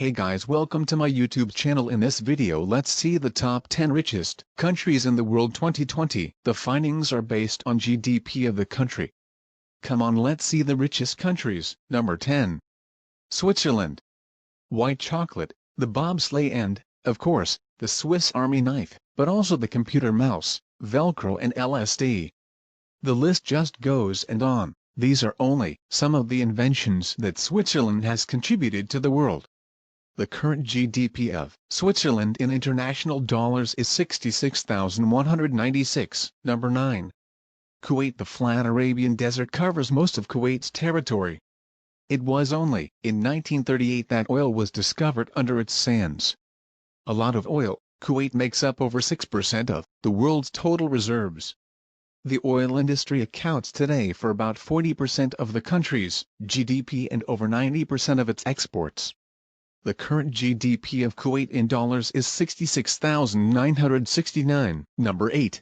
Hey guys, welcome to my YouTube channel. In this video let's see the top 10 richest countries in the world 2020. The findings are based on GDP of the country. Come on, let's see the richest countries. Number 10. Switzerland. White chocolate, the bobsleigh and, of course, the Swiss Army knife, but also the computer mouse, Velcro and LSD. The list just goes and on. These are only some of the inventions that Switzerland has contributed to the world. The current GDP of Switzerland in international dollars is 66,196. Number 9. Kuwait. The flat Arabian Desert covers most of Kuwait's territory. It was only in 1938 that oil was discovered under its sands. A lot of oil. Kuwait makes up over 6% of the world's total reserves. The oil industry accounts today for about 40% of the country's GDP and over 90% of its exports. The current GDP of Kuwait in dollars is 66,969. Number 8.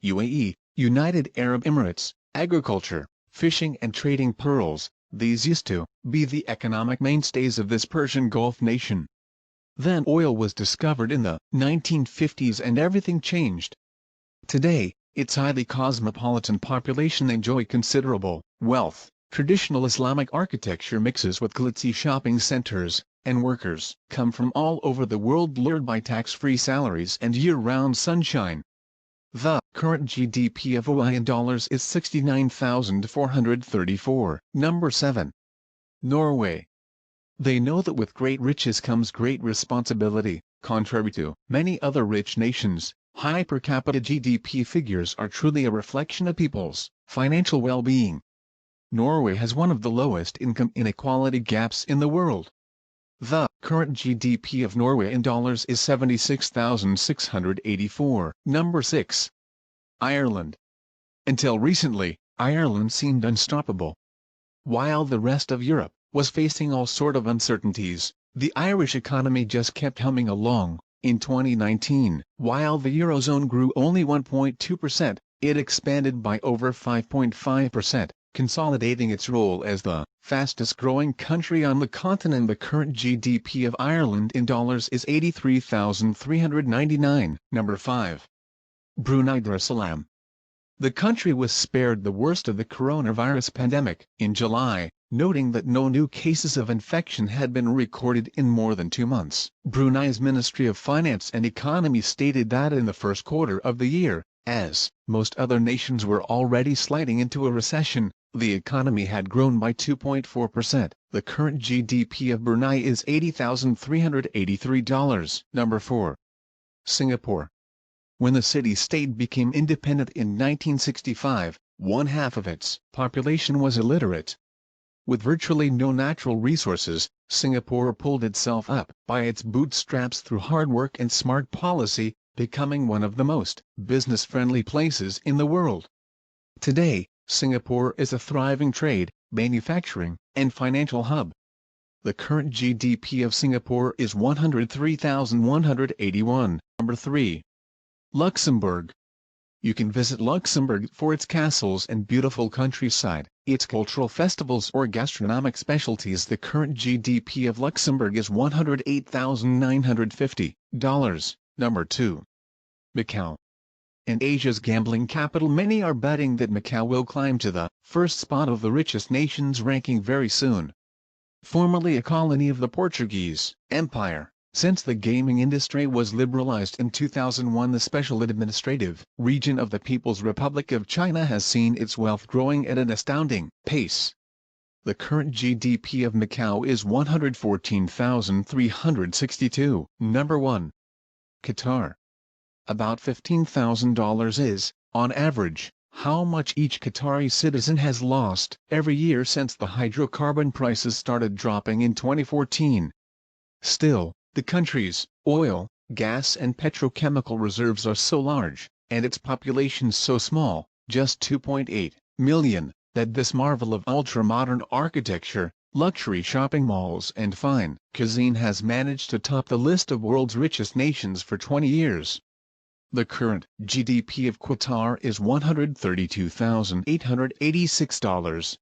UAE, United Arab Emirates. Agriculture, fishing and trading pearls. These used to be the economic mainstays of this Persian Gulf nation. Then oil was discovered in the 1950s and everything changed. Today, its highly cosmopolitan population enjoy considerable wealth. Traditional Islamic architecture mixes with glitzy shopping centers, and workers come from all over the world lured by tax-free salaries and year-round sunshine. The current GDP of UAE in dollars is 69,434. Number 7. Norway. They know that with great riches comes great responsibility. Contrary to many other rich nations, high per capita GDP figures are truly a reflection of people's financial well-being. Norway has one of the lowest income inequality gaps in the world. The current GDP of Norway in dollars is 76,684. Number 6. Ireland. Until recently, Ireland seemed unstoppable. While the rest of Europe was facing all sort of uncertainties, the Irish economy just kept humming along. In 2019, while the Eurozone grew only 1.2%, it expanded by over 5.5%, consolidating its role as the fastest-growing country on the continent. The current GDP of Ireland in dollars is 83,399. Number 5. Brunei Darussalam. The country was spared the worst of the coronavirus pandemic in July, noting that no new cases of infection had been recorded in more than 2 months. Brunei's Ministry of Finance and Economy stated that in the first quarter of the year, as most other nations were already sliding into a recession, the economy had grown by 2.4%. The current GDP of Brunei is $80,383. Number 4. Singapore. When the city-state became independent in 1965, one half of its population was illiterate. With virtually no natural resources, Singapore pulled itself up by its bootstraps through hard work and smart policy, becoming one of the most business-friendly places in the world. Today, Singapore is a thriving trade, manufacturing, and financial hub. The current GDP of Singapore is $103,181. Number 3. Luxembourg. You can visit Luxembourg for its castles and beautiful countryside, its cultural festivals or gastronomic specialties. The current GDP of Luxembourg is $108,950. Number 2. Macau. In Asia's gambling capital, many are betting that Macau will climb to the first spot of the richest nations ranking very soon. Formerly a colony of the Portuguese Empire, since the gaming industry was liberalized in 2001, the Special Administrative Region of the People's Republic of China has seen its wealth growing at an astounding pace. The current GDP of Macau is $114,362. Number 1. Qatar. About $15,000 is, on average, how much each Qatari citizen has lost every year since the hydrocarbon prices started dropping in 2014. Still, the country's oil, gas and petrochemical reserves are so large, and its population so small, just 2.8 million, that this marvel of ultra-modern architecture, luxury shopping malls and fine cuisine has managed to top the list of world's richest nations for 20 years. The current GDP of Qatar is $132,886.